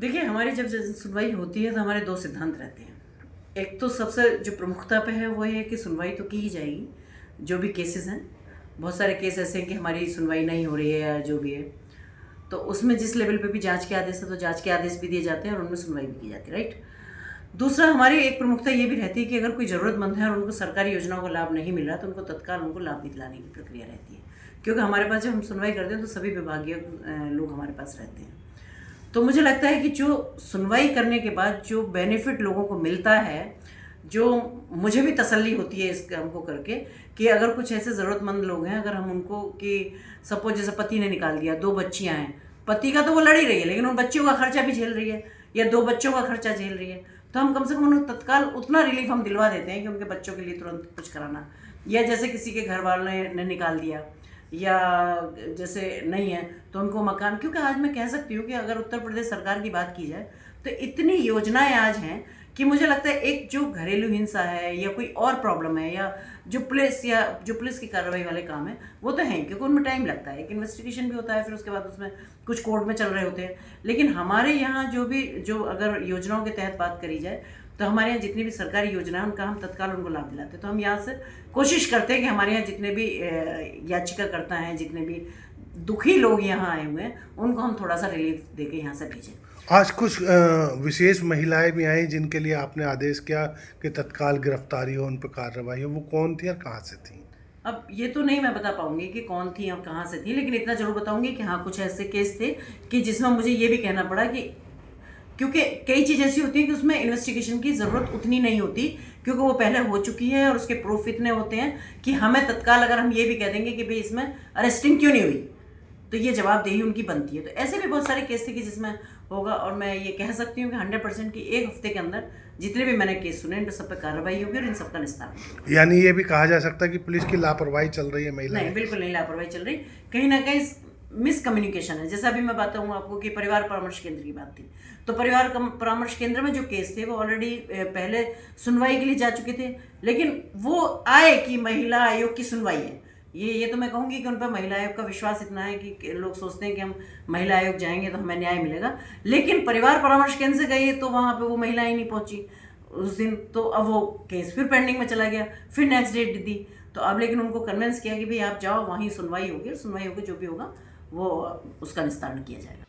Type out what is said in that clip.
देखिए, हमारी जब सुनवाई होती है तो हमारे दो सिद्धांत रहते हैं। एक तो सबसे जो प्रमुखता पे है वो है कि सुनवाई तो की ही जाएगी, जो भी केसेस हैं। बहुत सारे केस ऐसे हैं कि हमारी सुनवाई नहीं हो रही है या जो भी है, तो उसमें जिस लेवल पे भी जांच के आदेश है तो जांच के आदेश भी दिए जाते हैं और उनमें सुनवाई भी की जाती है, राइट। दूसरा, हमारी एक प्रमुखता ये भी रहती है कि अगर कोई ज़रूरतमंद है और उनको सरकारी योजनाओं का लाभ नहीं मिल रहा तो उनको तत्काल उनको लाभ भी दिलाने की प्रक्रिया रहती है। क्योंकि हमारे पास जब हम सुनवाई करते हैं तो सभी विभागीय लोग हमारे पास रहते हैं। तो मुझे लगता है कि जो सुनवाई करने के बाद जो बेनिफिट लोगों को मिलता है, जो मुझे भी तसल्ली होती है इस काम को करके, कि अगर कुछ ऐसे ज़रूरतमंद लोग हैं, अगर हम उनको, कि सपोज जैसे पति ने निकाल दिया, 2 बच्चियां हैं, पति का तो वो लड़ ही रही है लेकिन उन बच्चियों का खर्चा भी झेल रही है या 2 बच्चों का खर्चा झेल रही है, तो हम कम से कम उन्हें तत्काल उतना रिलीफ हम दिलवा देते हैं कि उनके बच्चों के लिए तुरंत कुछ कराना। या जैसे किसी के घर वाले ने निकाल दिया या जैसे नहीं है तो उनको मकान, क्योंकि आज मैं कह सकती हूँ कि अगर उत्तर प्रदेश सरकार की बात की जाए तो इतनी योजनाएं आज हैं कि मुझे लगता है एक जो घरेलू हिंसा है या कोई और प्रॉब्लम है या जो पुलिस की कार्रवाई वाले काम है वो तो हैं, क्योंकि उनमें टाइम लगता है, एक इन्वेस्टिगेशन भी होता है, फिर उसके बाद उसमें कुछ कोर्ट में चल रहे होते हैं। लेकिन हमारे यहाँ जो अगर योजनाओं के तहत बात करी जाए तो हमारे यहाँ जितनी भी सरकारी योजना है उनका हम तत्काल उनको लाभ दिलाते हैं। तो हम यहाँ से कोशिश करते हैं कि हमारे यहाँ जितने भी याचिकाकर्ता हैं, जितने भी दुखी लोग यहाँ आए हुए हैं, उनको हम थोड़ा सा रिलीफ देके यहाँ से भेजें। आज कुछ विशेष महिलाएं भी आई जिनके लिए आपने आदेश किया कि तत्काल गिरफ्तारी हो, उन पर कार्रवाई हो, वो कौन थी और कहाँ से थी? अब ये तो नहीं मैं बता पाऊंगी कि कौन थी और कहाँ से थी, लेकिन इतना जरूर बताऊंगी कि हाँ, कुछ ऐसे केस थे कि जिसमें मुझे ये भी कहना पड़ा कि क्योंकि कई चीज़ ऐसी होती है कि उसमें इन्वेस्टिगेशन की ज़रूरत उतनी नहीं होती, क्योंकि वो पहले हो चुकी है और उसके प्रूफ इतने होते हैं कि हमें तत्काल अगर हम ये भी कह देंगे कि भाई इसमें अरेस्टिंग क्यों नहीं हुई, तो ये जवाबदेही उनकी बनती है। तो ऐसे भी बहुत सारे केस थे कि जिसमें होगा, और मैं ये कह सकती हूँ कि 100% की एक हफ्ते के अंदर जितने भी मैंने केस सुने इन सब पर कार्रवाई होगी और इन सबका निस्तारण। यानी ये भी कहा जा सकता है कि पुलिस की लापरवाही चल रही है महिला? नहीं, बिल्कुल नहीं लापरवाही चल रही, कहीं ना कहीं मिसकम्युनिकेशन है। जैसा अभी मैं बताऊँ आपको कि परिवार परामर्श केंद्र की बात थी, तो परिवार परामर्श केंद्र में जो केस थे वो ऑलरेडी पहले सुनवाई के लिए जा चुके थे, लेकिन वो आए कि महिला आयोग की सुनवाई है। ये तो मैं कहूँगी कि उन पर महिला आयोग का विश्वास इतना है कि लोग सोचते हैं कि हम महिला आयोग जाएंगे तो हमें न्याय मिलेगा, लेकिन परिवार परामर्श केंद्र से गई तो वहाँ पे वो महिला ही नहीं पहुँची उस दिन, तो अब वो केस फिर पेंडिंग में चला गया, फिर नेक्स्ट डेट दी। तो अब लेकिन उनको कन्विंस किया कि भाई आप जाओ, वहीं सुनवाई होगी और सुनवाई होगी, जो भी होगा वो उसका निस्तारण किया जाएगा।